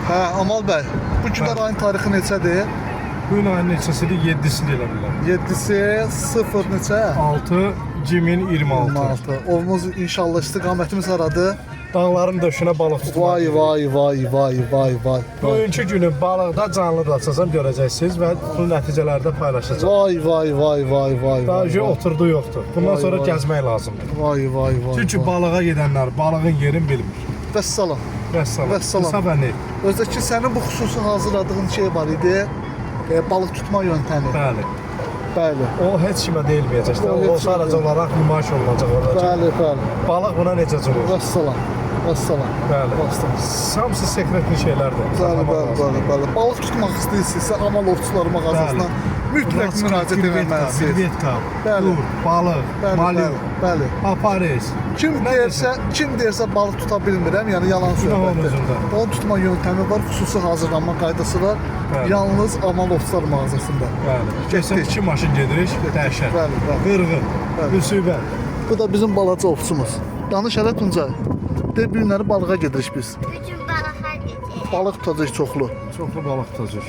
Hə, Amal bəy, bu günlər ayın tarixi neçədir? Bu gün ayın neçəsidir? 7-sini elə bilər. 7-si 0 neçə? 6-2026. Ovumuz inşallah istiqamətimiz haradır? Dağların döşünə balıq tutmaq. Vay. Bugünkü günü balıqda canlı da açacağım, görəcəksiniz və bu nəticələrdə paylaşacağım. Vay. Daha oturdu yoxdur. Bundan Vay, sonra vay. gəzmək lazımdır. Vay. Çünki balığa gedənlər balığın yerini bilmir. Vəssalam. Vəssalam. Vəssalam. Qısa və net. Özdəki sənin bu xüsusi hazırladığın şey var idi. Balıq tutma yöntəmi. Bəli. Bəli. O heç kimə deyilməyəcək. O heç O sadəcə olaraq nümayiş olunacaq orada. Bəli. Balıq buna necə cürür? Vəssalam. Bəli. Hamısı sekretli şeylərdir. Bəli. Balıq tutmaq istəyirsinizsə Amal Ovçular mağazasına mütləq müraciət etməlisiniz. Bilvetka, Bəli. dur, balıq, malyum, Bəli. aparis. Kim deyirsə balıq tuta bilmirəm, yəni yalan söhbətdir. Balıq tutma yöntəmi var, xüsusi hazırlanma qaydası var. Bəli. Yalnız Amal Ovçular mağazasında. Bəli. Keçən 2 maşın gedirik, dəhşət. Bəli. Qırğın, müsibət. Bu da bizim balaca ovçumuz. Danış hələ Tuncay. De bu günləri balığa gedirik biz. Bugün balığa gideceğiz. Balıq tutacağıq çoxlu. Çoxlu balıq tutacaq.